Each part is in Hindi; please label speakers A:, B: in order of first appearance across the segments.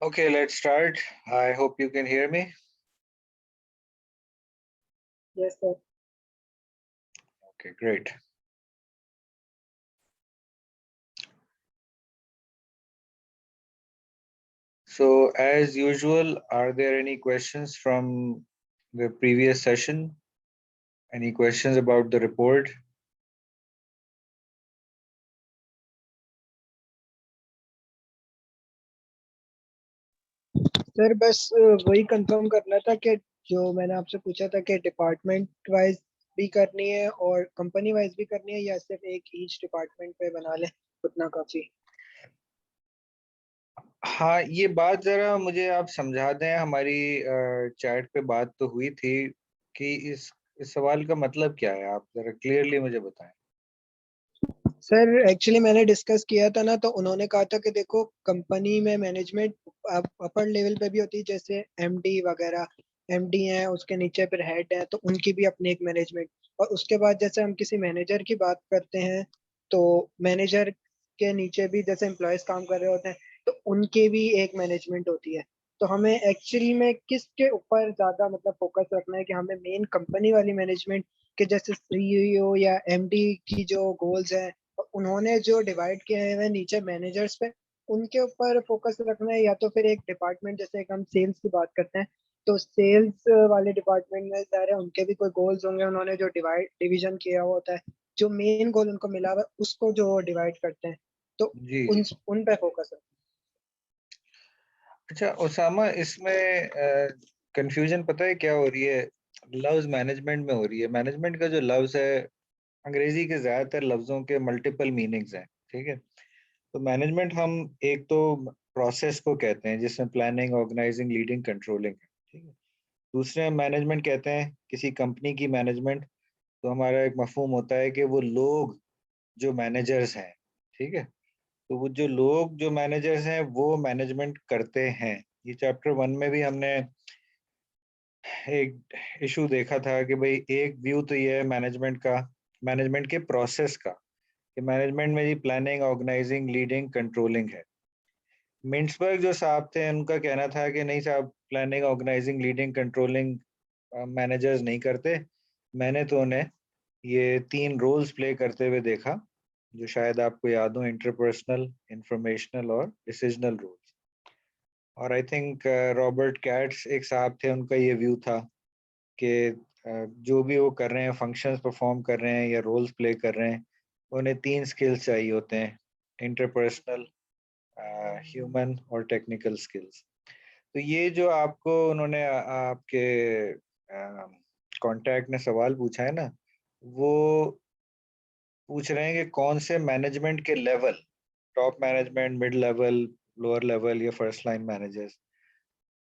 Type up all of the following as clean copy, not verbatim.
A: Okay, let's start. I hope you can hear me.
B: Yes, sir.
A: Okay, great. So, as usual, are there any questions from the previous session? Any questions about the report?
B: Sir बस वही कंफर्म करना था कि जो मैंने आपसे पूछा था कि डिपार्टमेंट वाइज भी करनी है और कंपनी वाइज भी करनी है या सिर्फ एक ईच डिपार्टमेंट पे बना लें उतना काफी।
A: हाँ, ये बात जरा मुझे आप समझा दें। हमारी चैट पे बात तो हुई थी कि इस सवाल का मतलब क्या है, आप जरा क्लियरली मुझे बताएं।
B: सर एक्चुअली मैंने डिस्कस किया था ना, तो उन्होंने कहा था कि देखो कंपनी में मैनेजमेंट अपर लेवल पे भी होती है, जैसे एमडी वगैरह। एमडी हैं, उसके नीचे फिर हेड है, तो उनकी भी अपनी एक मैनेजमेंट। और उसके बाद जैसे हम किसी मैनेजर की बात करते हैं, तो मैनेजर के नीचे भी जैसे एम्प्लॉयज काम कर रहे होते हैं, तो उनके भी एक मैनेजमेंट होती है। तो हमें एक्चुअली में किसके ऊपर ज्यादा मतलब फोकस रखना है कि हमें मेन कंपनी वाली मैनेजमेंट के जैसे सीईओ या एमडी की जो गोल्स हैं, उन्होंने जो डिवाइड किए हैं नीचे मैनेजर्स पे, उनके ऊपर फोकस रखना है, या तो फिर एक डिपार्टमेंट जैसे एक हम सेल्स की बात करते हैं, तो सेल्स वाले डिपार्टमेंट में जा रहे हैं, उनके भी कोई गोल्स होंगे, उन्होंने जो डिवाइड डिवीजन किया हुआ होता है, जो मेन गोल उनको मिला हुआ है उसको जो डिवाइड करते हैं, तो
A: जी
B: उन
A: जी।
B: उन पे फोकस है।
A: अच्छा उसामा, इसमें कंफ्यूजन पता है क्या हो रही है? लफ्ज मैनेजमेंट में हो रही है। मैनेजमेंट का जो लफ्ज है, अंग्रेजी के ज्यादातर लफ्जों के मल्टीपल मीनिंग्स हैं। ठीक है, तो मैनेजमेंट हम एक तो प्रोसेस को कहते हैं जिसमें प्लानिंग, ऑर्गेनाइजिंग, लीडिंग, कंट्रोलिंग है। ठीक है, दूसरे मैनेजमेंट कहते हैं किसी कंपनी की मैनेजमेंट। तो हमारा एक मफहूम होता है कि वो लोग जो मैनेजर्स हैं। ठीक है, तो वो जो लोग जो मैनेजर्स हैं वो मैनेजमेंट करते हैं। ये चैप्टर 1 में भी हमने एक इशू देखा था कि भाई एक व्यू तो ये है मैनेजमेंट का, मैनेजमेंट के प्रोसेस का, कि मैनेजमेंट में जी प्लानिंग, ऑर्गेनाइजिंग, लीडिंग, कंट्रोलिंग है। मिंट्सबर्ग जो साहब थे उनका कहना था कि नहीं साहब, planning, organising, leading, controlling managers नहीं करते। मैंने तो उन्हें ये 3 रोल्स प्ले करते हुए देखा, जो शायद आपको याद हो: इंटरपर्सनल, इंफॉर्मेशनल और डिसीजनल रोल्स। और आई थिंक रॉबर्ट कैट्स एक साहब थे, उनका ये व्यू था कि जो भी वो कर रहे हैं, फंक्शंस परफॉर्म कर रहे हैं या रोल्स प्ले कर रहे हैं, उन्हें 3 स्किल्स चाहिए होते हैं: इंटरपर्सनल, ह्यूमन और टेक्निकल स्किल्स। तो ये जो आपको उन्होंने आपके कांटेक्ट ने सवाल पूछा है ना, वो पूछ रहे हैं कि कौन से मैनेजमेंट के level, top management, mid level, lower level या फर्स्ट लाइन मैनेजर्स।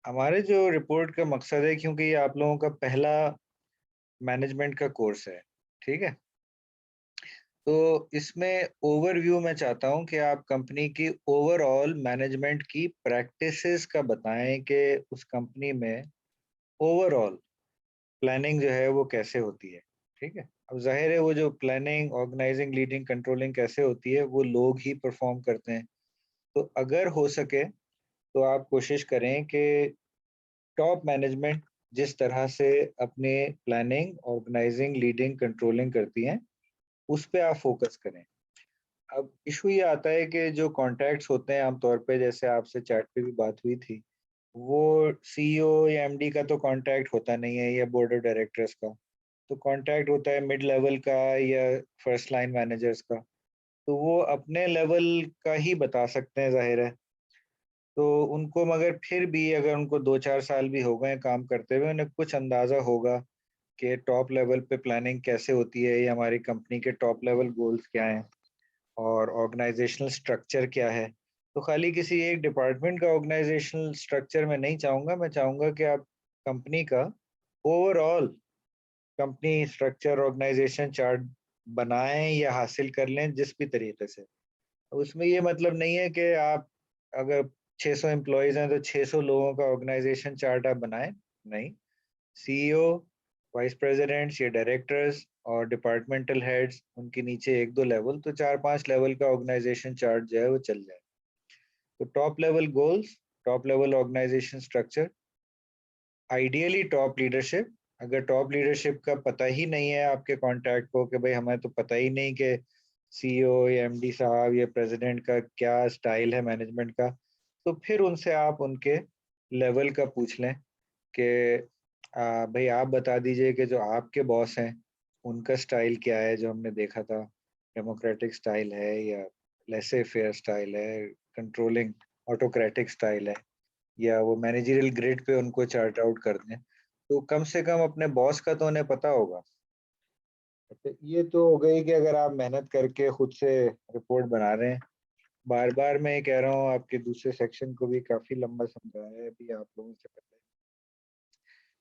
A: हमारे जो रिपोर्ट का मकसद है, क्योंकि ये आप लोगों का पहला मैनेजमेंट का कोर्स है, ठीक है, तो इसमें ओवरव्यू मैं चाहता हूं कि आप कंपनी की ओवरऑल मैनेजमेंट की प्रैक्टिसेस का बताएं कि उस कंपनी में ओवरऑल प्लानिंग जो है वो कैसे होती है। ठीक है, अब जाहिर है वो जो प्लानिंग, ऑर्गेनाइजिंग, लीडिंग, कंट्रोलिंग कैसे होती है वो लोग ही परफॉर्म करते हैं। तो अगर हो सके तो आप कोशिश करें कि टॉप मैनेजमेंट जिस तरह से अपने प्लानिंग, ऑर्गेनाइजिंग, लीडिंग, कंट्रोलिंग करती हैं, उस पे आप फोकस करें। अब इशू ये आता है कि जो कॉन्टैक्ट्स होते हैं आमतौर पे, जैसे आपसे चैट पे भी बात हुई थी, वो सीईओ या एमडी का तो कांटेक्ट होता नहीं है, या बोर्ड ऑफ डायरेक्टर्स का। तो कांटेक्ट होता है मिड लेवल का या फर्स्ट लाइन मैनेजर्स का। तो वो अपने लेवल का ही बता सकते हैं, जाहिर है। तो उनको मगर फिर भी अगर उनको 2-4 साल भी हो गए काम करते हुए, उन्हें कुछ अंदाजा होगा कि टॉप लेवल पे प्लानिंग कैसे होती है, या हमारी कंपनी के टॉप लेवल गोल्स क्या हैं और ऑर्गेनाइजेशनल स्ट्रक्चर क्या है। तो खाली किसी एक डिपार्टमेंट का ऑर्गेनाइजेशनल स्ट्रक्चर मैं नहीं चाहूँगा, मैं चाहूँगा कि आप कंपनी का overall company structure, organisation chart बनाएं या हासिल कर लें जिस भी तरीके से। उसमें ये मतलब नहीं है कि आप अगर 600 एम्प्लॉयज हैं तो 600 लोगों का ऑर्गेनाइजेशन चार्ट आप बनाएं। नहीं, सीईओ, वाइस प्रेसिडेंट्स या डायरेक्टर्स और डिपार्टमेंटल हेड्स, उनके नीचे 1-2 लेवल, तो 4-5 लेवल का ऑर्गेनाइजेशन चार्ट जो है वो चल जाए। तो top level goals, top level organisation structure, ideally top leadership. अगर टॉप लीडरशिप का पता ही नहीं है आपके कॉन्टैक्ट को कि भाई हमें तो पता ही नहीं कि सीईओ या एमडी साहब या प्रेसिडेंट का क्या स्टाइल है मैनेजमेंट का, तो फिर उनसे आप उनके लेवल का पूछ लें कि भाई आप बता दीजिए कि जो आपके बॉस हैं उनका स्टाइल क्या है, जो हमने देखा था डेमोक्रेटिक स्टाइल है या लेसे फेयर स्टाइल है, कंट्रोलिंग ऑटोक्रेटिक स्टाइल है, या वो मैनेजरियल ग्रिड पे उनको चार्ट आउट कर दें, तो कम से कम अपने बॉस का तो उन्हें पता होगा। तो ये तो हो गई कि अगर आप मेहनत करके खुद से रिपोर्ट बना रहे हैं। बार बार मैं ये कह रहा हूँ, आपके दूसरे सेक्शन को भी काफी लंबा समझाया है अभी आप लोगों से पहले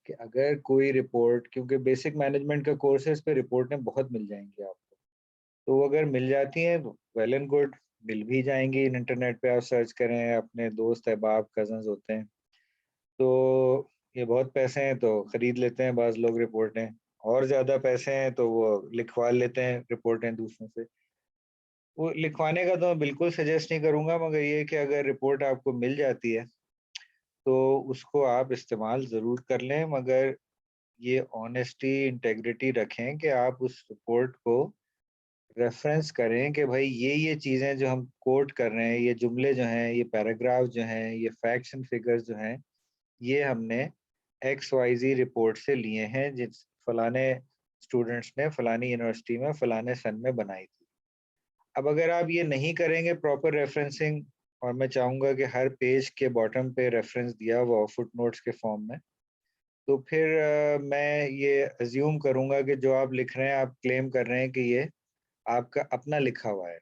A: कि अगर कोई रिपोर्ट, क्योंकि बेसिक मैनेजमेंट का कोर्स है, इस पे रिपोर्टें बहुत मिल जाएंगी आपको, तो वो अगर मिल जाती हैं तो वेल एंड गुड, मिल भी जाएंगी। इंटरनेट पे आप सर्च करें, अपने दोस्त अहबाब कजन्स होते हैं, तो ये बहुत पैसे हैं तो खरीद लेते हैं बाज लोग रिपोर्टें, और ज़्यादा पैसे हैं तो वो लिखवा लेते हैं रिपोर्टें दूसरों से। वो लिखवाने का तो मैं बिल्कुल सजेस्ट नहीं करूँगा, मगर ये कि अगर रिपोर्ट आपको मिल जाती है तो उसको आप इस्तेमाल ज़रूर कर लें, मगर ये ऑनेस्टी इंटेग्रिटी रखें कि आप उस रिपोर्ट को रेफरेंस करें कि भाई ये चीज़ें जो हम कोट कर रहे हैं, ये जुमले जो हैं, ये पैराग्राफ जो हैं, ये फैक्ट्स एंड फिगर्स जो हैं, ये हमने XYZ रिपोर्ट से लिए हैं, जिस फलाने स्टूडेंट्स ने फलानी यूनिवर्सिटी में फलाने सन में बनाई थी। अब अगर आप ये नहीं करेंगे प्रॉपर रेफरेंसिंग, और मैं चाहूँगा कि हर पेज के बॉटम पे रेफरेंस दिया हुआ फुट नोट्स के फॉर्म में, तो फिर मैं ये अज्यूम करूँगा कि जो आप लिख रहे हैं, आप क्लेम कर रहे हैं कि ये आपका अपना लिखा हुआ है,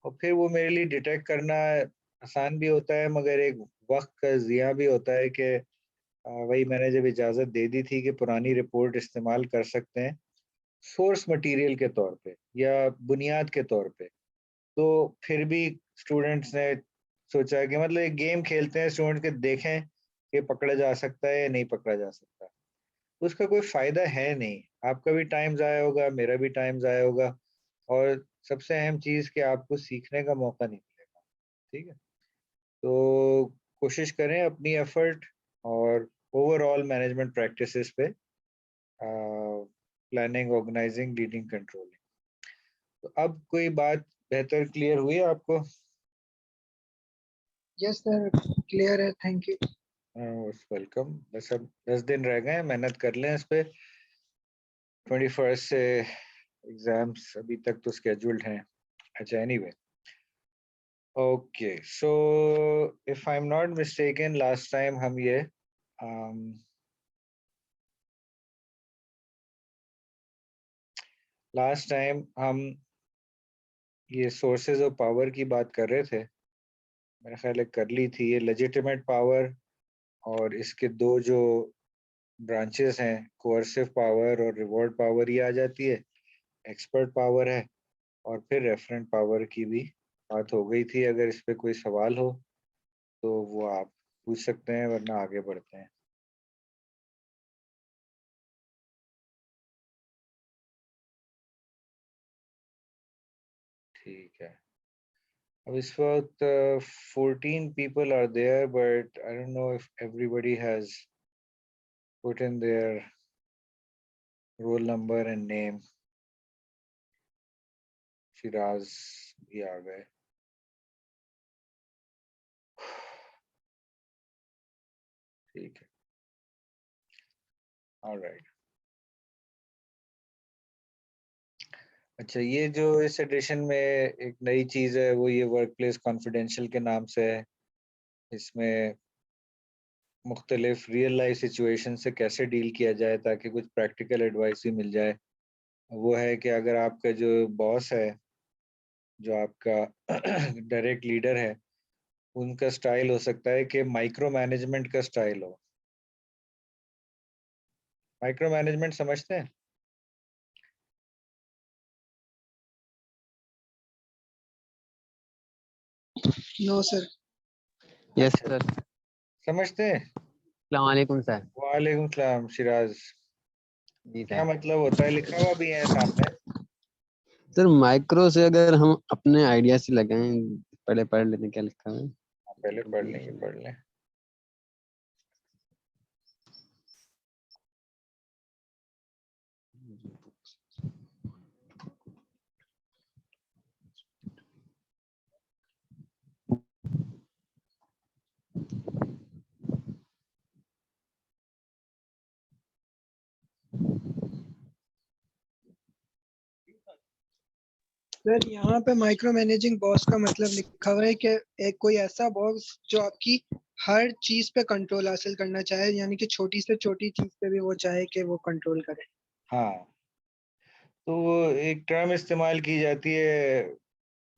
A: और फिर वो मेरे लिए डिटेक्ट करना आसान भी होता है, मगर एक वक्त का ज़िया भी होता है कि वही मैंने जब इजाज़त दे दी थी कि पुरानी रिपोर्ट इस्तेमाल कर सकते हैं सोर्स मटेरियल के तौर पे या बुनियाद के तौर पे, तो फिर भी स्टूडेंट्स ने सोचा कि मतलब एक गेम खेलते हैं स्टूडेंट के, देखें कि पकड़ा जा सकता है या नहीं पकड़ा जा सकता, तो उसका कोई फ़ायदा है नहीं। आपका भी टाइम ज़ाया होगा, मेरा भी टाइम ज़ाया होगा, और सबसे अहम चीज़ कि आपको सीखने का मौका नहीं मिलेगा। ठीक है? तो कोशिश करें अपनी एफर्ट और ओवरऑल मैनेजमेंट प्रैक्टिसेस पे, प्लानिंग, ऑर्गेनाइजिंग, लीडिंग, कंट्रोलिंग। तो अब कोई बात बेहतर क्लियर हुई है आपको?
B: यस सर, क्लियर है, थैंक यू।
A: वेलकम। बस अब 10 दिन रह गए हैं, मेहनत कर लें इस पे। 21 से एग्जाम्स अभी तक तो स्केड्यूल्ड हैं। अच्छा, anyway, okay, so if I am not mistaken, last time हम ये लास्ट टाइम हम ये सोर्सेज ऑफ पावर की बात कर रहे थे, मेरा ख्याल है कर ली थी। ये लेजिटिमेट पावर और इसके दो जो ब्रांचेस हैं, कोअर्सिव पावर और रिवॉर्ड पावर, ये आ जाती है। एक्सपर्ट पावर है, और फिर रेफरेंट पावर की भी बात हो गई थी। अगर इस पे कोई सवाल हो तो वो आप पूछ सकते हैं, वरना आगे बढ़ते हैं। ठीक है, अब इस वक्त 14 people are there, but I don't know if everybody has put in their roll number and name. Siraj भी आ गए। ठीक है, ऑलराइट। अच्छा, ये जो इस एडिशन में एक नई चीज है, वो ये वर्क प्लेस कॉन्फिडेंशियल के नाम से है। इसमें मुख्तलिफ रियल लाइफ सिचुएशन से कैसे डील किया जाए ताकि कुछ प्रैक्टिकल एडवाइस भी मिल जाए। वो है कि अगर आपका जो बॉस है, जो आपका डायरेक्ट लीडर है, उनका स्टाइल हो सकता है कि माइक्रो मैनेजमेंट का स्टाइल हो। माइक्रो मैनेजमेंट समझते हैं?
B: No sir.
C: यस
A: अच्छा,
C: सर।
A: समझते हैं।
C: अस्सलाम वालेकुम सर।
A: वालेकुम सलाम शिराज।
C: जी
A: क्या
C: सर।
A: मतलब होता है? लिखा हुआ भी है सामने।
C: सर माइक्रो से अगर हम अपने आइडिया से लगाएं, पहले पढ़ लेते हैं क्या लिखा है।
A: पहले पढ़ लेंगे, पढ़ लें।
B: सर यहाँ पे माइक्रो मैनेजिंग बॉस का मतलब लिखा हुआ है कि एक कोई ऐसा बॉस जो आपकी हर चीज पे कंट्रोल हासिल करना चाहे, यानी कि छोटी से छोटी चीज पे भी वो चाहे कि वो कंट्रोल करे।
A: हाँ, तो वो एक टर्म इस्तेमाल की जाती है,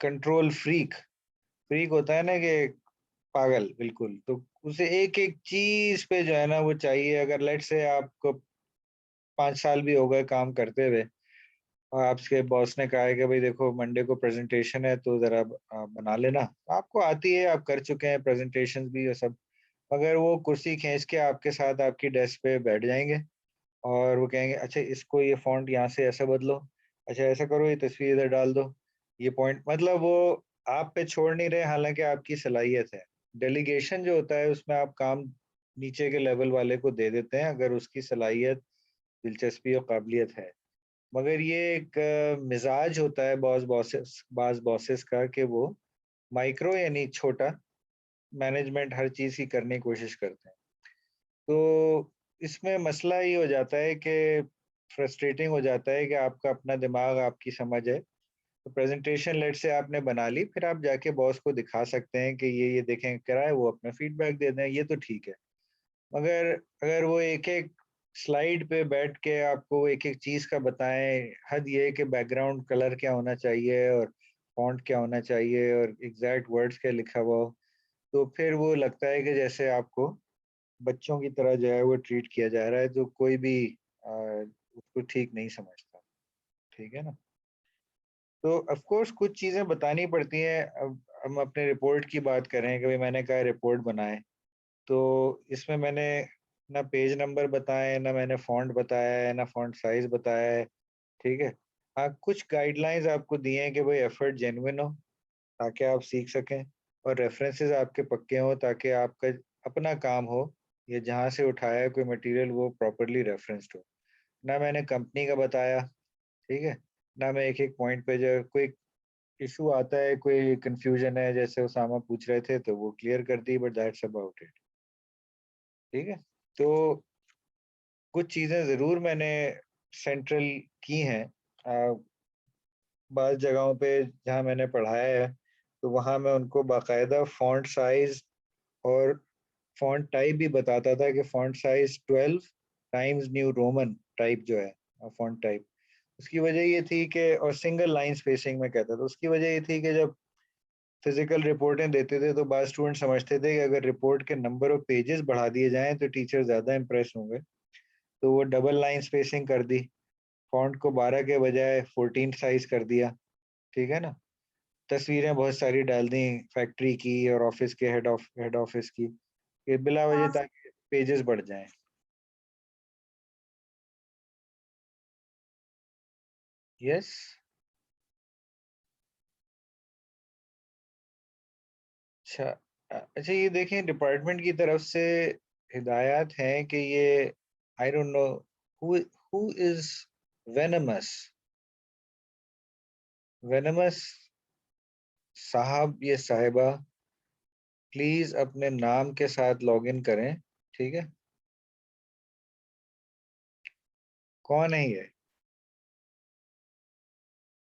A: कंट्रोल फ्रीक। फ्रीक होता है ना कि पागल, बिल्कुल। तो उसे एक एक चीज पे जो है ना वो चाहिए। अगर लेट से आपको 5 साल भी हो गए काम करते हुए और आपके बॉस ने कहा है कि भाई देखो मंडे को प्रेजेंटेशन है तो जरा आप बना लेना, आपको आती है, आप कर चुके हैं प्रेजेंटेशन भी और सब, मगर वो कुर्सी खींच के आपके साथ आपकी डेस्क पे बैठ जाएंगे और वो कहेंगे अच्छा इसको ये फॉन्ट यहाँ से ऐसा बदलो, अच्छा ऐसा करो, ये तस्वीर इधर डाल दो, ये पॉइंट, मतलब वो आप पे छोड़ नहीं रहे, हालांकि आपकी सलाहियत है। डेलीगेशन जो होता है उसमें आप काम नीचे के लेवल वाले को दे देते हैं अगर उसकी सलाहियत, दिलचस्पी और काबिलियत है। मगर ये एक मिजाज होता है बाज बॉसेस का कि वो माइक्रो यानी छोटा मैनेजमेंट हर चीज की करने की कोशिश करते हैं। तो इसमें मसला ये हो जाता है कि फ्रस्ट्रेटिंग हो जाता है कि आपका अपना दिमाग, आपकी समझ है, तो प्रेजेंटेशन लेट से आपने बना ली, फिर आप जाके बॉस को दिखा सकते हैं कि ये देखें करा है, वो अपना फीडबैक दे दें, ये तो ठीक है। मगर अगर वो एक एक स्लाइड पे बैठ के आपको एक एक चीज का बताएं, हद ये है कि बैकग्राउंड कलर क्या होना चाहिए और फॉन्ट क्या होना चाहिए और एग्जैक्ट वर्ड्स क्या लिखा हुआ हो, तो फिर वो लगता है कि जैसे आपको बच्चों की तरह जो है वो ट्रीट किया जा रहा है, तो कोई भी उसको ठीक नहीं समझता। ठीक है ना? तो ऑफ कोर्स कुछ चीजें बतानी पड़ती हैं। अब हम अपने रिपोर्ट की बात करें कि भाई मैंने कहा रिपोर्ट बनाए, तो इसमें मैंने ना पेज नंबर बताए, ना मैंने फॉन्ट बताया है, ना फॉन्ट साइज बताया है। ठीक है? हाँ, कुछ गाइडलाइंस आपको दिए हैं कि भाई एफर्ट जेन्युइन हो ताकि आप सीख सकें, और रेफरेंसेस आपके पक्के हों ताकि आपका अपना काम हो या जहाँ से उठाया है कोई मटेरियल वो प्रॉपरली रेफरेंस्ड हो। ना मैंने कंपनी का बताया, ठीक है? ना मैं एक एक पॉइंट पे जो कोई इशू आता है, कोई कंफ्यूजन है, जैसे उसामा पूछ रहे थे, तो वो क्लियर कर दी, बट दैट्स अबाउट इट। ठीक है? तो कुछ चीज़ें ज़रूर मैंने सेंट्रल की हैं। बाज़ जगहों पे जहाँ मैंने पढ़ाया है, तो वहाँ मैं उनको बाकायदा फ़ॉन्ट साइज़ और फ़ॉन्ट टाइप भी बताता था कि font size 12 times new Roman type जो है फ़ॉन्ट टाइप। उसकी वजह ये थी कि और सिंगल लाइन स्पेसिंग में कहता था। उसकी वजह ये थी कि जब फिजिकल रिपोर्टें देते थे तो बाद स्टूडेंट समझते थे कि अगर रिपोर्ट के नंबर ऑफ पेजेस बढ़ा दिए जाएं तो टीचर ज़्यादा इम्प्रेस होंगे, तो वो डबल लाइन स्पेसिंग कर दी, फॉन्ट को 12 के बजाय 14 साइज कर दिया। ठीक है ना? तस्वीरें बहुत सारी डाल दी फैक्ट्री की और ऑफिस के हेड ऑफिस की, ये बिला वजह ताकि पेजेस बढ़ जाएं। यस। अच्छा, अच्छा ये देखें डिपार्टमेंट की तरफ से हिदायत हैं कि ये I don't know who is venomous, venomous साहब ये साहिबा, प्लीज अपने नाम के साथ लॉगिन करें। ठीक है? कौन है ये?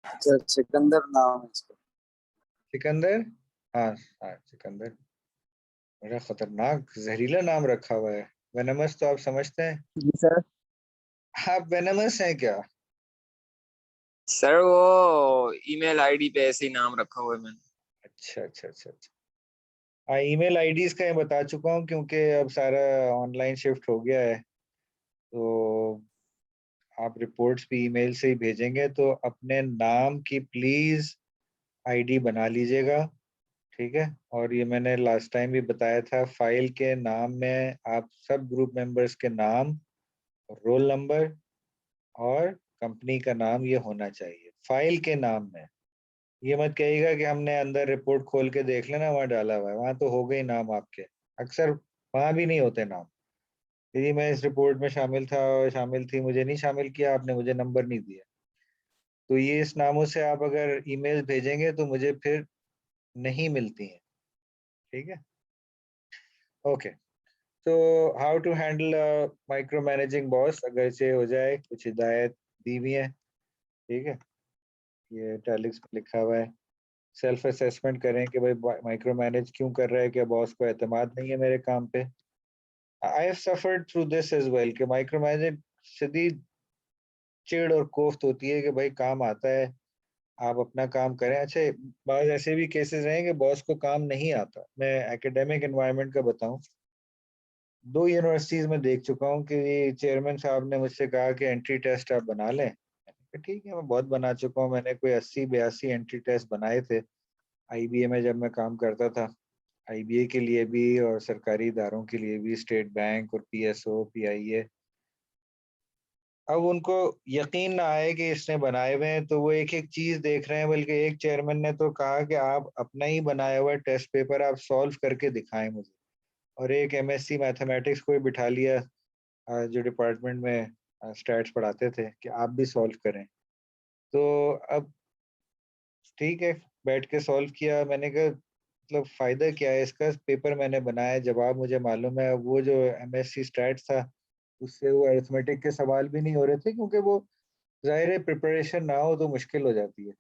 D: अच्छा, सिकंदर नाम है इसका।
A: सिकंदर? हाँ, हाँ सिकंदर। बड़ा खतरनाक जहरीला नाम रखा हुआ है। वेनमस तो आप समझते हैं,
D: जी सर।
A: आप वेनमस हैं क्या?
D: सर वो ईमेल आईडी पे ऐसे ही नाम रखा हुआ है मैंने।
A: अच्छा अच्छा अच्छा अच्छा। हाँ, ईमेल आईडीज का मैं बता चुका हूँ क्योंकि अब सारा ऑनलाइन शिफ्ट हो गया है, तो आप रिपोर्ट्स भी ईमेल से ही भेजेंगे, तो अपने नाम की प्लीज आईडी बना लीजिएगा। ठीक है? और ये मैंने लास्ट टाइम भी बताया था, फाइल के नाम में आप सब ग्रुप मेंबर्स के नाम, रोल नंबर और कंपनी का नाम ये होना चाहिए फाइल के नाम में। ये मत कहिएगा कि हमने अंदर रिपोर्ट खोल के देख लेना वहाँ डाला हुआ है, वहाँ तो हो गए नाम आपके, अक्सर वहाँ भी नहीं होते नाम। यदि मैं इस रिपोर्ट में शामिल था और शामिल थी, मुझे नहीं शामिल किया आपने, मुझे नंबर नहीं दिया, तो ये इस नामों से आप अगर ईमेल भेजेंगे तो मुझे फिर नहीं मिलती हैं, ठीक है? ओके, तो how to handle micro managing boss, अगर से हो जाए, कुछ हिदायत दी हुई है, ठीक है? ये टैलिक्स में लिखा हुआ है। सेल्फ असेसमेंट करें कि भाई माइक्रो मैनेज क्यों कर रहा है, क्या बॉस को एतमाद नहीं है मेरे काम पे। I have suffered through this as well कि माइक्रो मैनेज शदीद चिढ़ और कोफ्त होती है कि भाई काम आता है, आप अपना काम करें। अच्छा, बाज ऐसे भी केसेस हैं कि बॉस को काम नहीं आता। मैं एकेडमिक एनवायरनमेंट का बताऊं, 2 यूनिवर्सिटीज में देख चुका हूं कि चेयरमैन साहब ने मुझसे कहा कि एंट्री टेस्ट आप बना लें। मैंने कहा ठीक है, मैं बहुत बना चुका हूं, मैंने कोई 80-82 एंट्री टेस्ट बनाए थे आईबीए में जब मैं काम करता था। आईबीए के लिए भी और सरकारी इदारों के लिए भी, स्टेट बैंक और पीएसओ पीआईए। अब उनको यकीन ना आए कि इसने बनाए हुए हैं, तो वो एक एक चीज देख रहे हैं। बल्कि एक चेयरमैन ने तो कहा कि आप अपना ही बनाया हुआ टेस्ट पेपर आप सॉल्व करके दिखाएं मुझे। और एक एमएससी मैथमेटिक्स को भी बिठा लिया, जो डिपार्टमेंट में स्टैट्स पढ़ाते थे, कि आप भी सॉल्व करें। तो अब ठीक है, बैठ के सॉल्व किया। मैंने कहा मतलब फायदा क्या है इसका, पेपर मैंने बनाया, जवाब मुझे मालूम है। वो जो एमएससी स्टैट्स था, उससे वो अरिथमेटिक के सवाल भी नहीं हो रहे थे, क्योंकि वो ज़ाहिर है प्रिपरेशन ना हो तो मुश्किल हो जाती है।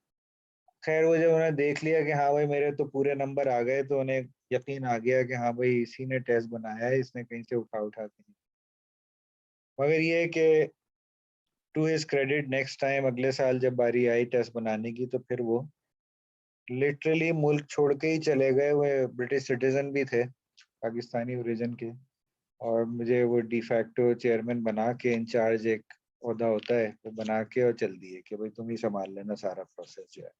A: खैर वो जब उन्होंने देख लिया कि हाँ भाई मेरे तो पूरे नंबर आ गए, तो उन्हें यकीन आ गया कि हाँ भाई इसी ने टेस्ट बनाया है, इसने कहीं से उठा उठा के नहीं। मगर ये है कि to his credit, next time अगले साल जब बारी आई टेस्ट बनाने की, तो फिर वो लिटरली मुल्क छोड़ के ही चले गए। वो ब्रिटिश सिटीजन भी थे, पाकिस्तानी ओरिजिन के, और मुझे वो डिफैक्टो चेयरमैन बना के, इंचार्ज एक ओहदा होता है, वो बना के और चल दिए कि भाई तुम ही संभाल लेना सारा प्रोसेस जो है।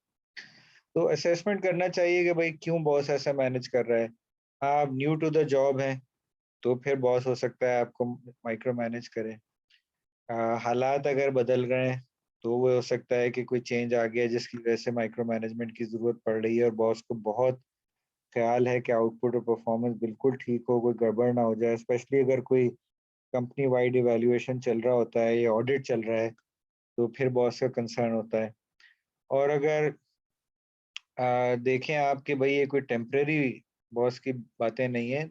A: तो असेसमेंट करना चाहिए कि भाई क्यों बॉस ऐसा मैनेज कर रहा है। हाँ, आप न्यू टू द जॉब हैं, तो फिर बॉस हो सकता है आपको माइक्रो मैनेज करे। हालात अगर बदल गए हैं, तो वो हो सकता है कि कोई चेंज आ गया जिसकी वजह से माइक्रो मैनेजमेंट की ज़रूरत पड़ रही है, और बॉस को बहुत ख्याल है कि आउटपुट और परफॉर्मेंस बिल्कुल ठीक हो, कोई गड़बड़ ना हो जाए। स्पेशली अगर कोई कंपनी वाइड इवैल्यूएशन चल रहा होता है या ऑडिट चल रहा है, तो फिर बॉस का कंसर्न होता है। और अगर देखें आप कि भाई ये कोई टेम्परेरी बॉस की बातें नहीं है,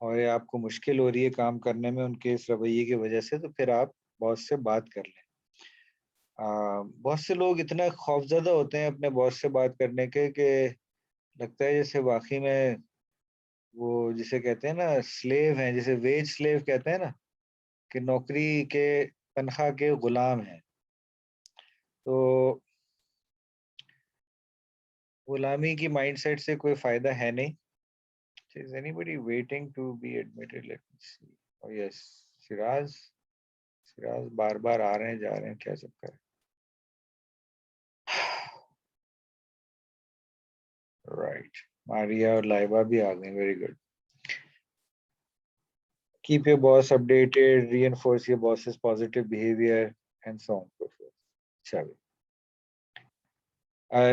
A: और ये आपको मुश्किल हो रही है काम करने में उनके इस रवैये की वजह से, तो फिर आप बॉस से बात कर लें। बहुत से लोग इतना खौफजदा होते हैं अपने बॉस से बात करने के, कि लगता है जैसे वाकई में वो जिसे कहते हैं ना स्लेव हैं, जिसे वेज स्लेव कहते हैं ना, कि नौकरी के तनख्वाह के गुलाम हैं। तो गुलामी की माइंडसेट से कोई फायदा है नहीं। Is anybody waiting to be admitted? Let me see. Oh yes, Siraj Siraj बार बार आ रहे हैं जा रहे हैं, क्या चक्कर है? राइट, मारिया और लाइबा भी आ गए, very good. Keep your boss updated, reinforce your boss's positive behavior, and so on and so forth. चलिए,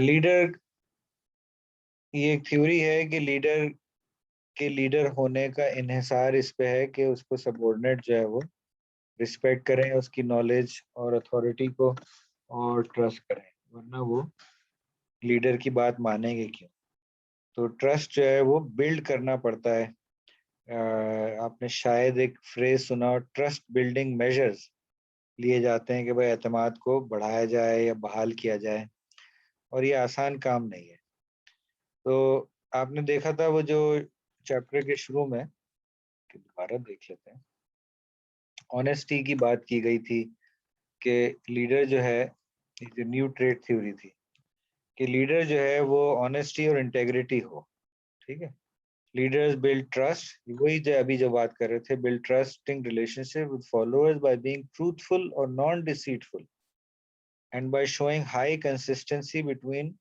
A: लीडर, ये एक थ्योरी है कि लीडर के लीडर होने का इन्हिसार इस पे है कि उसको सबऑर्डिनेट जो है वो रिस्पेक्ट करें, उसकी नॉलेज और अथॉरिटी को, और ट्रस्ट करें, वरना वो लीडर की बात मानेंगे क्यों। तो ट्रस्ट जो है वो बिल्ड करना पड़ता है। आपने शायद एक फ्रेज सुना, ट्रस्ट बिल्डिंग मेजर्स लिए जाते हैं कि भाई एतमाद को बढ़ाया जाए या बहाल किया जाए, और ये आसान काम नहीं है। तो आपने देखा था वो जो चैप्टर के शुरू में, कि दोबारा देख लेते हैं, ऑनेस्टी की बात की गई थी कि लीडर जो है, एक जो न्यू ट्रेड थ्योरी थी, कि लीडर जो है वो ऑनेस्टी और इंटेग्रिटी हो, ठीक है। लीडर्स बिल्ड ट्रस्ट, वही जो अभी जो बात कर रहे थे, build trusting relationship with followers by being truthful और non deceitful, and by showing high consistency between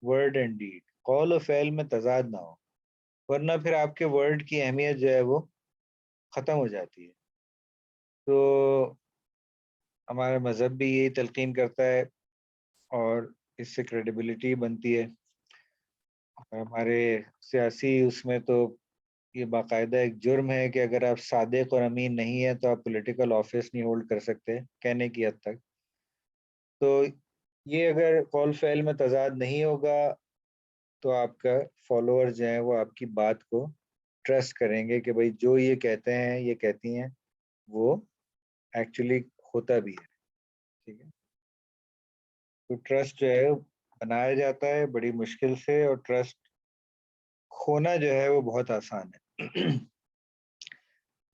A: word and deed. कॉल और फेल में तजाद ना हो, वरना फिर आपके वर्ड की अहमियत जो है वो खत्म हो जाती है। तो हमारा मजहब भी यही तलकीन करता है, और इससे क्रेडिबिलिटी बनती है। और हमारे सियासी उसमें तो ये बाकायदा एक जुर्म है कि अगर आप सादिक और अमीन नहीं है तो आप पॉलिटिकल ऑफिस नहीं होल्ड कर सकते, कहने की हद तक। तो ये अगर कौल फ़ैल में तज़ाद नहीं होगा तो आपका फॉलोअर जो है वो आपकी बात को ट्रस्ट करेंगे कि भाई जो ये कहते हैं, ये कहती हैं, वो एक्चुअली होता भी है। ठीक है, तो ट्रस्ट जो है बनाया जाता है बड़ी मुश्किल से, और ट्रस्ट खोना जो है वो बहुत आसान है।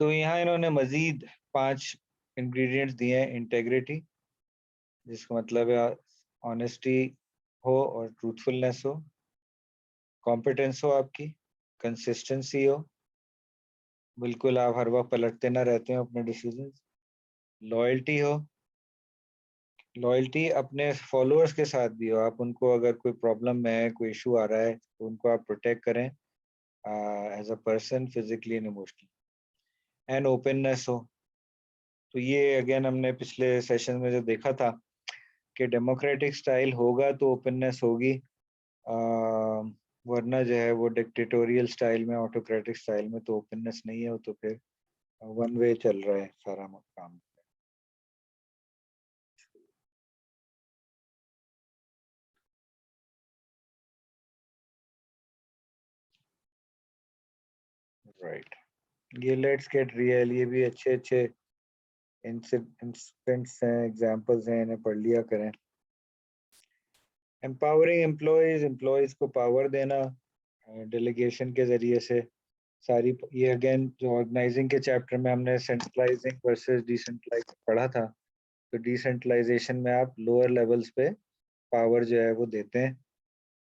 A: तो यहाँ इन्होंने मजीद 5 इंग्रेडिएंट्स दिए हैं। इंटेग्रिटी, जिसका मतलब है ऑनेस्टी हो और ट्रूथफुलनेस हो, कॉम्पिटेंस हो आपकी, कंसिस्टेंसी हो, बिल्कुल आप हर वक्त पलटते ना रहते हो अपने डिसीजंस, लॉयल्टी हो, लॉयल्टी अपने फॉलोअर्स के साथ भी हो, आप उनको अगर कोई प्रॉब्लम में है, कोई इशू आ रहा है तो उनको आप प्रोटेक्ट करें as a person, physically and emotionally, and openness हो। तो ये अगेन हमने पिछले सेशन में जो देखा था कि डेमोक्रेटिक स्टाइल होगा तो ओपननेस होगी, वरना जो है वो डिक्टेटोरियल स्टाइल में, ऑटोक्रेटिक स्टाइल में तो ओपननेस नहीं है, वो तो फिर वन वे चल रहा है सारा काम। राइट, ये लेट्स गेट रियल, ये भी अच्छे अच्छे इंस्टेंट्स हैं, एग्जांपल्स हैं, इन्हें पढ़ लिया करें। एम्पावरिंग एम्प्लॉयज, एम्प्लॉयज को पावर देना डेलीगेशन के जरिए से। सारी ये अगेन जो ऑर्गेनाइजिंग के चैप्टर में हमने सेंट्रलाइजिंग वर्सेस डिसेंट्रलाइजिंग पढ़ा था, तो डिसेंट्रलाइजेशन में आप लोअर लेवल्स पे पावर जो है वो देते हैं,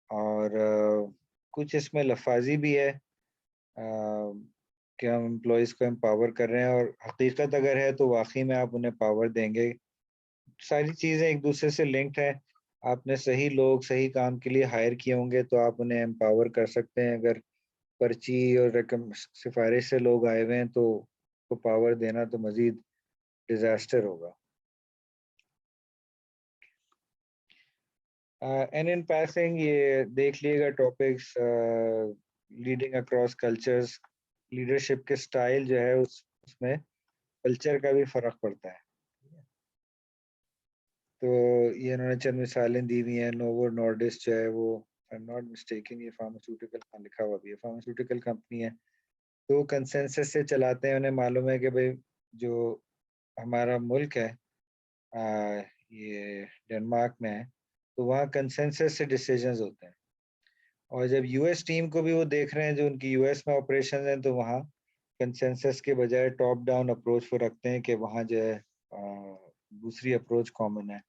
A: और कुछ इसमें लफाजी भी है कि हम एम्प्लॉयज़ को एम्पावर कर रहे हैं, और हकीकत अगर है तो वाकई में आप उन्हें पावर देंगे। सारी चीज़ें एक दूसरे से लिंक्ड हैं। आपने सही लोग सही काम के लिए हायर किए होंगे तो आप उन्हें एम्पावर कर सकते हैं। अगर पर्ची और सिफारिश से लोग आए हुए हैं तो पावर देना तो मजीद डिजास्टर होगा। एंड इन पासिंग ये देख लिएगा topics, leading across cultures, leadership के स्टाइल जो है उसमें कल्चर का भी फर्क पड़ता है। तो ये इन्होंने चंद मिसालें दी हुई हैं। नोवो नॉर्डिस्ट जो है वो, आई एम नॉट मिस्टेकन, ये फार्मास्यूटिकल लिखा हुआ भी है, फार्मास्यूटिकल कंपनी है। तो कंसेंसस से चलाते हैं, उन्हें मालूम है कि भाई जो हमारा मुल्क है ये डेनमार्क में है, तो वहाँ कंसेंसस से डिसीजंस होते हैं। और जब यूएस टीम को भी वो देख रहे हैं, जो उनकी यूएस में ऑपरेशन है, तो वहाँ कंसेंसस के बजाय टॉप डाउन अप्रोच वो रखते हैं कि वहाँ जो है दूसरी अप्रोच कॉमन है,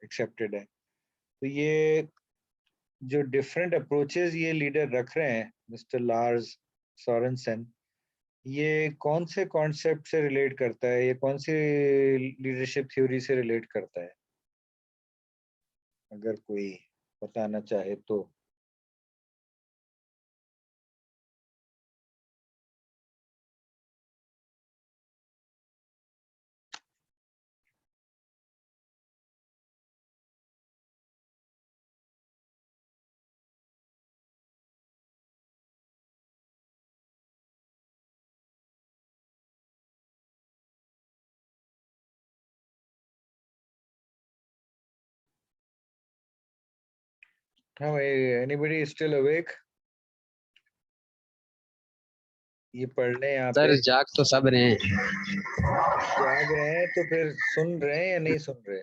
A: एक्सेप्टेड है। तो ये जो डिफरेंट अप्रोचेस ये लीडर रख रहे हैं, मिस्टर लार्स सोरेनसन, ये कौन से कॉन्सेप्ट से रिलेट करता है, ये कौन सी लीडरशिप थ्योरी से रिलेट करता है, अगर कोई बताना चाहे तो? हाँ भाई, एनीबडी स्टिल अवेक? ये पढ़ लें यहाँ
C: सर
A: पे।
C: जाग तो सब रहे हैं।
A: जाग रहे हैं तो फिर सुन रहे हैं या नहीं सुन रहे?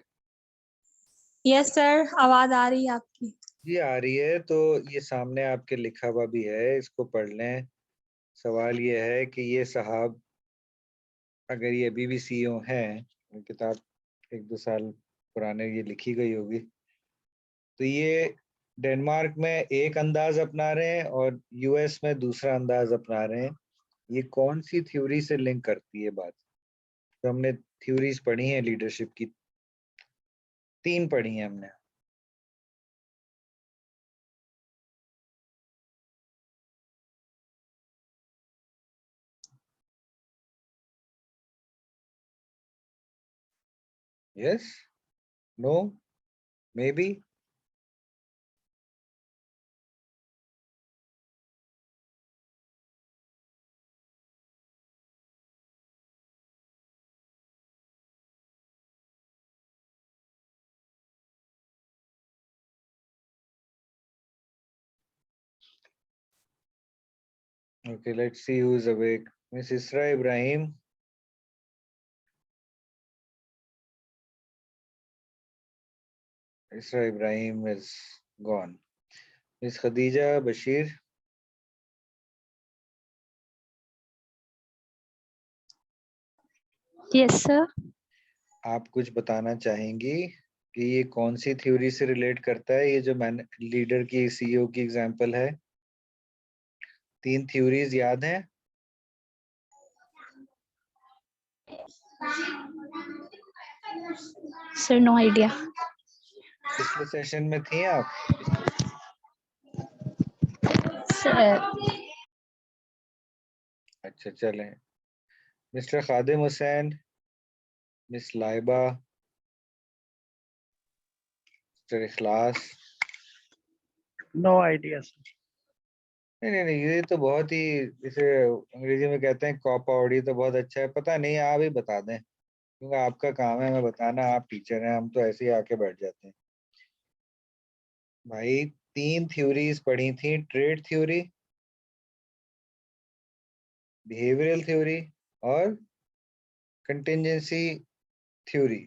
E: यस सर, आवाज आ रही है आपकी।
A: जी आ रही है, तो ये सामने आपके लिखा हुआ भी है, इसको पढ़ लें। सवाल ये है कि ये साहब, अगर ये अभी भी सीईओ हैं, किताब 1-2 साल पुराने ये लिखी गई होगी, तो ये डेनमार्क में एक अंदाज अपना रहे हैं और यूएस में दूसरा अंदाज अपना रहे हैं। ये कौन सी थ्योरी से लिंक करती है बात? तो हमने थ्योरीज पढ़ी हैं लीडरशिप की, 3 पढ़ी हैं हमने। Yes? No? Maybe. Okay, let's see who's awake. Miss Isra Ibrahim. Isra Ibrahim is gone. Miss Khadija Bashir.
E: Yes, sir.
A: आप कुछ बताना चाहेंगी कि ये कौन सी थ्योरी से रिलेट करता है? ये जो मैन लीडर की सीईओ की एग्जांपल है, 3 थ्योरीज याद हैं?
E: Sir, no idea.
A: पिछले सेशन में थी आप?
E: Sir,
A: अच्छा चलें। Mister Khadim Hussain, miss Laiba, mister Ikhlas.
F: No idea sir.
A: नहीं, ये तो बहुत ही, इसे अंग्रेजी में कहते हैं कॉपाउडी, तो बहुत अच्छा है। पता नहीं, आप ही बता दें, क्योंकि आपका काम है हमें बताना। आप टीचर हैं, हम तो ऐसे ही आके बैठ जाते हैं। भाई 3 थ्योरीज पढ़ी थी, ट्रेड थ्योरी, बिहेवियरल थ्योरी और कंटिंजेंसी थ्योरी।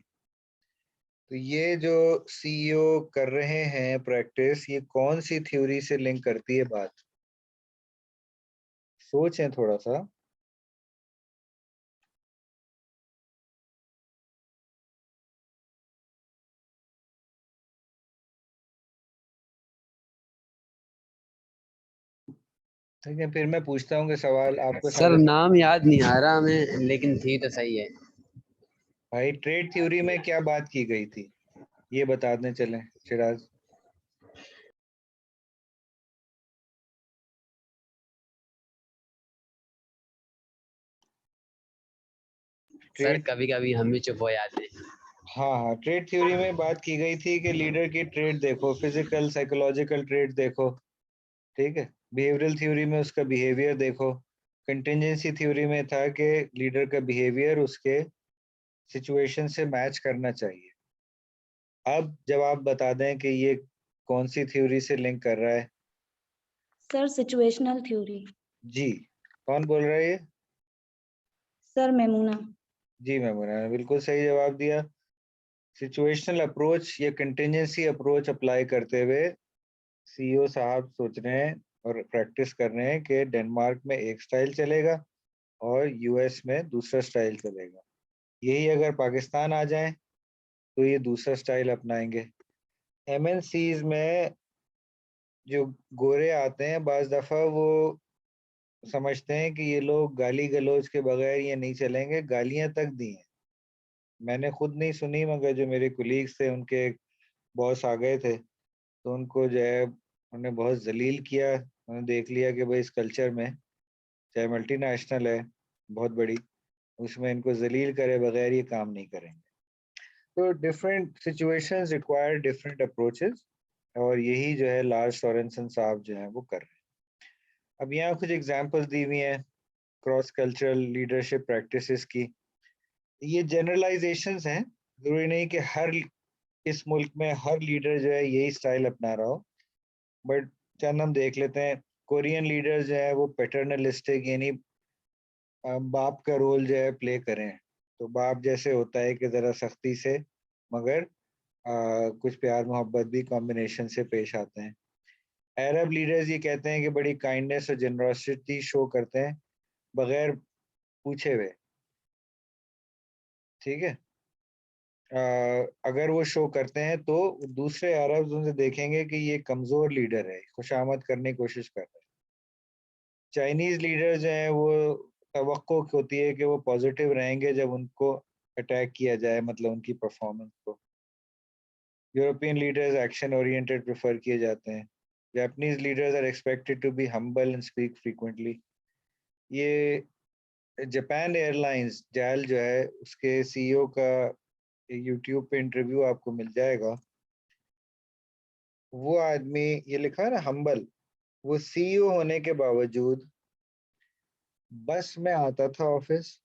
A: तो ये जो सीईओ कर रहे हैं प्रैक्टिस, ये कौन सी थ्योरी से लिंक करती है बात? सोचें थोड़ा सा। ठीक है, फिर मैं पूछता हूँ कि सवाल आपको
C: सर
A: समझ।
C: नाम याद नहीं आ रहा हमें, लेकिन थी तो सही है।
A: भाई ट्रेड थ्योरी में क्या बात की गई थी, ये बता दें। चलें शिराज।
C: सर
A: ट्रेड,
C: कभी कभी हम भी चुप हो जाते हैं।
A: हाँ, ट्रेड थ्योरी में बात की गई थी कि लीडर की ट्रेड देखो, फिजिकल साइकोलॉजिकल ट्रेड देखो, ठीक है। बिहेवियरल थ्योरी में उसका बिहेवियर देखो। कंटिंजेंसी थ्योरी में था कि लीडर का बिहेवियर उसके सिचुएशन से मैच करना चाहिए। अब जब आप बता दें कि ये कौन सी थ्योरी से लिंक कर रहा है?
G: Sir situational theory.
A: जी, कौन बोल रहा है ये?
G: सर मेमूना।
A: जी मेमूना ने बिल्कुल सही जवाब दिया। सिचुएशनल अप्रोच या कंटिंजेंसी अप्रोच अप्लाई करते हुए सीईओ साहब सोच रहे हैं और प्रैक्टिस कर रहे हैं कि डेनमार्क में एक स्टाइल चलेगा और यूएस में दूसरा स्टाइल चलेगा। यही अगर पाकिस्तान आ जाए तो ये दूसरा स्टाइल अपनाएंगे। एमएनसीज में जो गोरे आते हैं, बाज दफा वो समझते हैं कि ये लोग गाली गलौज के बगैर ये नहीं चलेंगे, गालियां तक दी हैं। मैंने खुद नहीं सुनी, मगर जो मेरे कुलीग्स थे, उनके बॉस आ गए थे तो उनको जो है उन्होंने बहुत जलील किया। उन्होंने देख लिया कि भाई इस कल्चर में, चाहे मल्टीनेशनल है बहुत बड़ी, उसमें इनको जलील करे बगैर ये काम नहीं करेंगे। तो different situations require different approaches, और यही जो है लार्स सोरेनसन साहब जो है वो कर रहे हैं। अब यहाँ कुछ एग्जांपल्स दी हुई हैं क्रॉस कल्चरल लीडरशिप प्रैक्टिसेस की। ये जनरलाइजेशंस हैं, जरूरी नहीं कि हर इस मुल्क में हर लीडर जो है यही स्टाइल अपना रहा हो, बट चंद हम देख लेते हैं। कोरियन लीडर्स जो है वो पैटर्नलिस्टिक, यानी बाप का रोल जो है प्ले करें। तो बाप जैसे होता है कि ज़रा सख्ती से, मगर कुछ प्यार मोहब्बत भी कॉम्बिनेशन से पेश आते हैं। अरब लीडर्स ये कहते हैं कि बड़ी काइंडनेस और जनरॉसिटी शो करते हैं बगैर पूछे हुए, ठीक है। अगर वो शो करते हैं तो दूसरे अरब उनसे देखेंगे कि ये कमज़ोर लीडर है, खुशामद करने की कोशिश कर रहे हैं। चाइनीज़ लीडर जो हैं वो तवक्को होती है कि वो पॉजिटिव रहेंगे जब उनको अटैक किया जाए, मतलब उनकी परफॉर्मेंस को। European leaders action oriented prefer किए जाते हैं। Japanese leaders are expected to be humble and speak frequently. ये जापान एयरलाइंस जैल जो है उसके सीईओ का यूट्यूब पे इंटरव्यू आपको मिल जाएगा। वो आदमी, ये लिखा है ना हम्बल, वो सीईओ होने के बावजूद बस में आता था ऑफिस,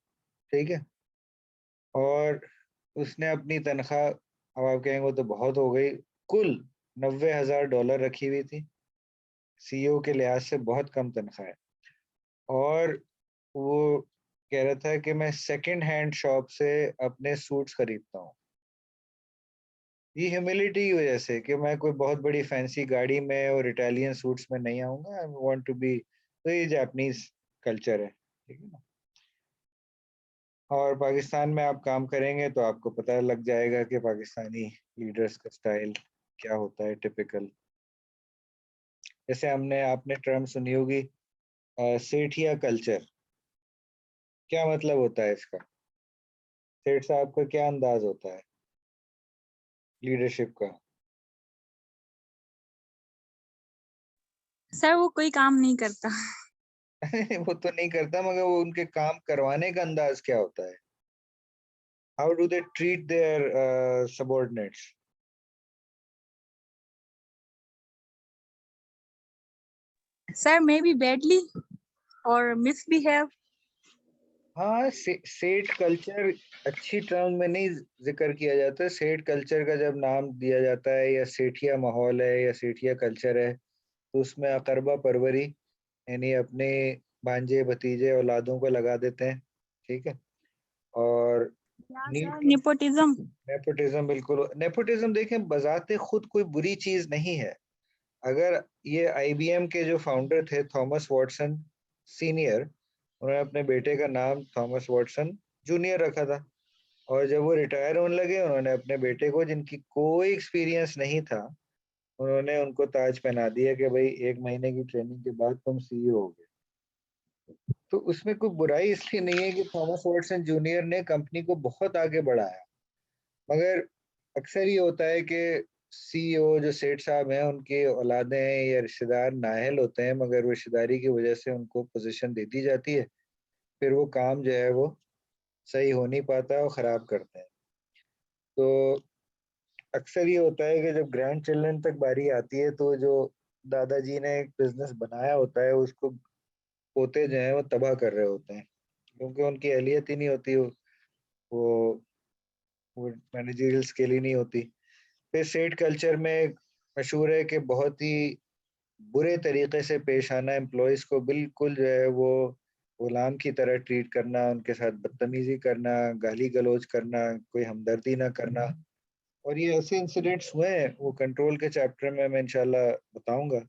A: ठीक है, और उसने अपनी तनख्वाह, अब आप कहेंगे वो तो बहुत हो गई, कुल $90,000 रखी हुई थी। सीईओ के लिहाज से बहुत कम तनख्वाह है। और वो कह रहा था कि मैं सेकंड हैंड शॉप से अपने सूट्स खरीदता हूँ। ये ह्यूमिलिटी की वजह से कि मैं कोई बहुत बड़ी फैंसी गाड़ी में और इटालियन सूट्स में नहीं आऊंगा, आई वांट टू बी, तो ये जापानीज कल्चर है, ठीक है ना। और पाकिस्तान में आप काम करेंगे तो आपको पता लग जाएगा कि पाकिस्तानी लीडर्स का स्टाइल क्या होता है टिपिकल। जैसे आपने टर्म सुनी होगी सेठिया कल्चर, क्या मतलब होता है इसका? सेठ साहब का क्या अंदाज होता है लीडरशिप का?
E: सर वो कोई काम नहीं करता।
A: वो तो नहीं करता, मगर वो उनके काम करवाने का अंदाज क्या होता है? How do they treat their subordinates?
E: Sir may be badly और मिसबिहेव।
A: हाँ, सेठ कल्चर अच्छी टर्म में नहीं जिक्र किया जाता। सेठ कल्चर का जब नाम दिया जाता है या सेठिया माहौल है या सेठिया कल्चर है, तो उसमें अकरबा परवरी, यानी अपने भांजे भतीजे औलादों को लगा देते हैं, ठीक है। और
E: या
A: नीड
E: सर
A: के
E: नेपोटिज्म।
A: नेपोटिज्म, बिल्कुल नेपोटिज्म देखें बजाते खुद कोई बुरी चीज नहीं है। अगर ये आईबीएम के जो फाउंडर थे थॉमस वॉटसन सीनियर, उन्होंने अपने बेटे का नाम थॉमस वॉटसन जूनियर रखा था, और जब वो रिटायर होने लगे उन्होंने अपने बेटे को, जिनकी कोई एक्सपीरियंस नहीं था, उन्होंने उनको ताज पहना दिया कि भाई 1 महीने की ट्रेनिंग के बाद तुम सीईओ हो गए। तो उसमें कोई बुराई इसलिए नहीं है कि थॉमस वॉटसन जूनियर ने कंपनी को बहुत आगे बढ़ाया, मगर अक्सर ये होता है कि सीईओ जो सेठ साहब हैं उनके औलादे हैं या रिश्तेदार नाअहल होते हैं, मगर वो रिश्तेदारी की वजह से उनको पोजीशन दे दी जाती है, फिर वो काम जो है वो सही हो नहीं पाता और ख़राब करते हैं। तो अक्सर ये होता है कि जब ग्रैंड चिल्ड्रन तक बारी आती है तो जो दादाजी ने एक बिजनेस बनाया होता है उसको पोते जो हैं वो तबाह कर रहे होते हैं, क्योंकि उनकी अहलियत ही नहीं होती, वो वो मैनेजरियल स्किल ही नहीं होती। फिर सेठ कल्चर में मशहूर है कि बहुत ही बुरे तरीके से पेश आना, एम्प्लॉयज़ को बिल्कुल जो है वो गुलाम की तरह ट्रीट करना, उनके साथ बदतमीजी करना, गाली गलौज करना, कोई हमदर्दी ना करना। और ये ऐसे इंसिडेंट्स हुए हैं, वो कंट्रोल के चैप्टर में मैं इंशाल्लाह बताऊंगा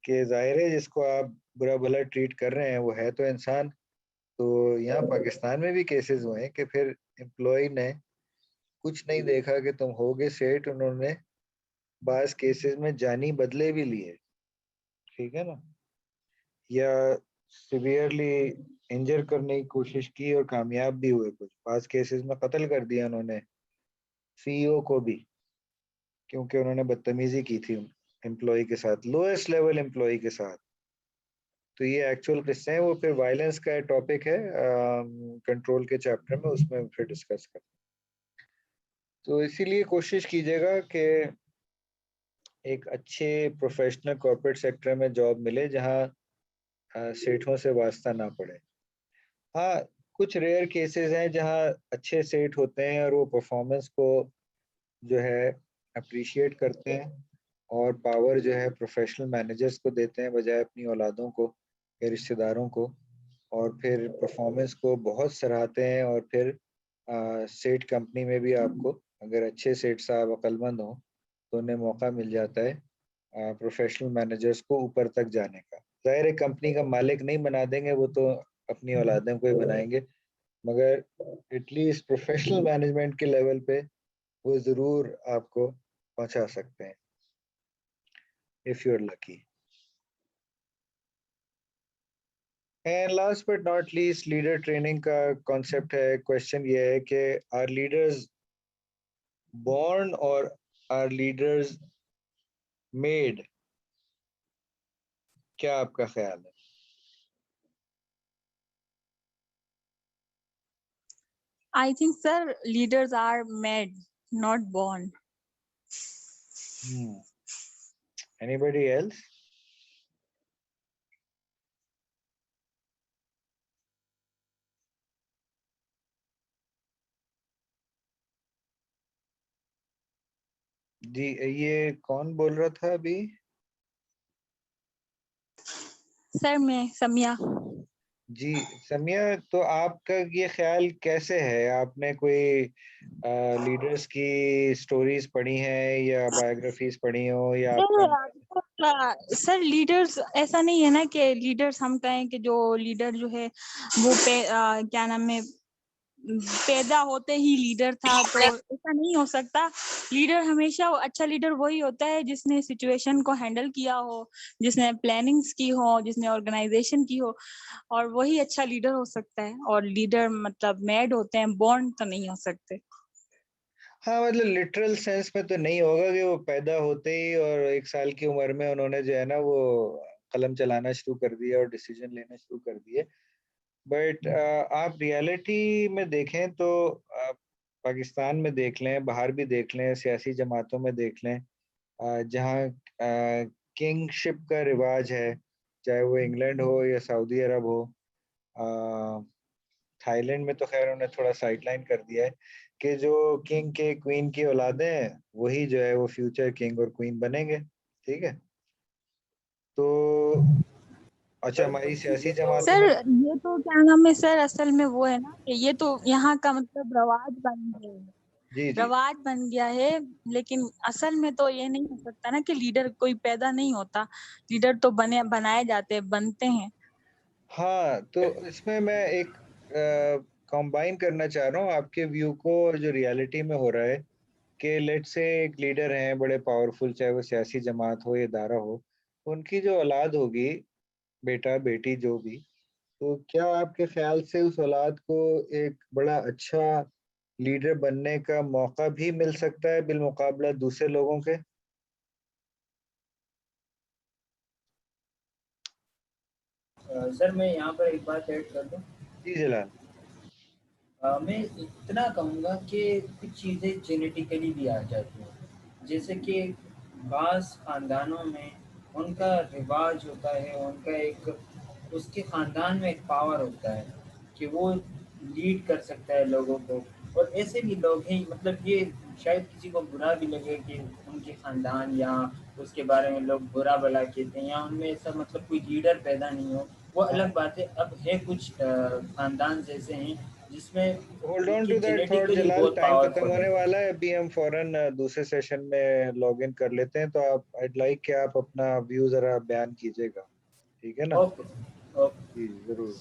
A: कि जाहिर है जिसको आप बुरा भला ट्रीट कर रहे हैं वो है तो इंसान। तो यहाँ पाकिस्तान में भी केसेस हुए हैं कि फिर एम्प्लॉय ने कुछ नहीं देखा कि तुम होगे सेठ, उन्होंने बास केसेस में जानी बदले भी लिए, ठीक है ना, या सिवियरली इंजर करने की कोशिश की और कामयाब भी हुए, कुछ बास केसेस में कत्ल कर दिया उन्होंने सीईओ को भी, क्योंकि उन्होंने बदतमीजी की थी एम्प्लॉय के साथ, लोएस्ट लेवल एम्प्लॉय के साथ। तो ये एक्चुअल किस्से हैं, वो फिर वायलेंस का टॉपिक है कंट्रोल के चैप्टर में, उसमें फिर डिस्कस करते हैं। तो इसीलिए कोशिश कीजिएगा कि एक अच्छे प्रोफेशनल कॉर्पोरेट सेक्टर में जॉब मिले जहां सेठों से वास्ता ना पड़े। हाँ, कुछ रेयर केसेस हैं जहां अच्छे सेठ होते हैं और वो परफॉर्मेंस को जो है अप्रिशिएट करते हैं और पावर जो है प्रोफेशनल मैनेजर्स को देते हैं बजाय अपनी औलादों को या रिश्तेदारों को, और फिर परफॉर्मेंस को बहुत सराहते हैं। और फिर सेठ कंपनी में भी आपको अगर अच्छे सेठ साहब अक्लमंद हों तो उन्हें मौका मिल जाता है प्रोफेशनल मैनेजर्स को ऊपर तक जाने का। जाहिर है कंपनी का मालिक नहीं बना देंगे, वो तो अपनी औलादों को ही बनाएंगे, मगर एटलीस्ट प्रोफेशनल मैनेजमेंट के लेवल पे वो जरूर आपको पहुंचा सकते हैं if you are lucky. And last but not least, leader training का कॉन्सेप्ट है। क्वेश्चन ये है कि आर लीडर्स born और आर लीडर्स मेड? क्या आपका ख्याल है?
E: I think sir leaders are made not born।
A: Anybody else? जी, ये कौन बोल रहा था अभी?
E: सर मैं समिया।
A: जी समिया, तो आपका ये ख्याल कैसे है? आपने कोई लीडर्स की स्टोरीज पढ़ी हैं या बायोग्राफीज पढ़ी हो या आपका
E: सर लीडर्स ऐसा नहीं है ना कि लीडर्स हम कहें कि जो लीडर जो है वो क्या नाम है पैदा होते ही लीडर था, तो ऐसा नहीं हो सकता। लीडर हमेशा अच्छा लीडर वही होता है जिसने सिचुएशन को हैंडल किया हो, जिसने प्लानिंग्स की हो, जिसने ऑर्गेनाइजेशन की हो, और वही अच्छा लीडर हो सकता है। और लीडर मतलब मेड होते हैं, बॉर्न तो नहीं हो सकते।
A: हाँ, मतलब लिटरल सेंस में तो नहीं होगा कि वो पैदा होते ही और 1 साल की उम्र में उन्होंने जो है ना वो कलम चलाना शुरू कर दिया और डिसीजन लेना शुरू कर दिए। बट आप रियलिटी में देखें तो पाकिस्तान में देख लें, बाहर भी देख लें, सियासी जमातों में देख लें, जहाँ किंगशिप का रिवाज है, चाहे वो इंग्लैंड हो या सऊदी अरब हो। थाईलैंड में तो खैर उन्हें थोड़ा साइडलाइन कर दिया है कि जो किंग के क्वीन की औलादें हैं वही जो है वो फ्यूचर किंग और क्वीन बनेंगे। ठीक है, तो अच्छा हमारी सियासी जमातों
E: सर
A: में
E: ये तो क्या नाम है सर, असल में वो है ना कि ये तो यहाँ का मतलब रवाज बन गया है,
A: जी जी
E: रवाज बन गया है। लेकिन असल में तो ये नहीं हो सकता ना कि लीडर कोई पैदा नहीं होता, लीडर तो बनाए जाते हैं, बनते हैं।
A: हाँ, तो इसमें मैं एक कंबाइन करना चाह रहा हूँ आपके व्यू को और जो रियलिटी में हो रहा है कि लेट्स से एक लीडर हैं बड़े पावरफुल, चाहे वो सियासी जमात हो या इदारा हो, उनकी जो औलाद होगी, बेटा बेटी जो भी, तो क्या आपके ख्याल से उस औलाद को एक बड़ा अच्छा लीडर बनने का मौका भी मिल सकता है बिलमुकाबला दूसरे लोगों के?
H: सर मैं यहाँ पर एक बात ऐड कर दूं।
A: जी जलाल।
H: मैं इतना कहूँगा कि कुछ चीज़ें जेनेटिकली भी आ जाती हैं, जैसे कि बाज़ ख़ानदानों में उनका रिवाज होता है, उनका एक उसके ख़ानदान में एक पावर होता है कि वो लीड कर सकता है लोगों को। और ऐसे भी लोग हैं, मतलब ये शायद किसी को बुरा भी लगे कि उनके ख़ानदान या उसके बारे में लोग बुरा भला कहते हैं या उनमें ऐसा मतलब कोई लीडर पैदा नहीं हो, वो
A: हाँ,
H: अलग बात है। अब है कुछ ख़ानदान जैसे हैं जिसमें
A: होल्ड ऑन
H: उनकी
A: टू दैट थॉट
H: जेनेटिकली
A: जलाल,
H: बहुत
A: टाइम खत्म
H: पावरफुल है।
A: होने वाला है। अभी हम फौरन दूसरे सेशन में लॉग इन कर लेते हैं, तो आप I'd like कि आप अपना व्यू जरा बयान कीजिएगा, ठीक है ना?
H: Okay okay.
A: जी जरूर।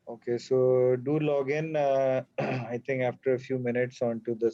A: Okay, so do log in, I think after a few minutes onto the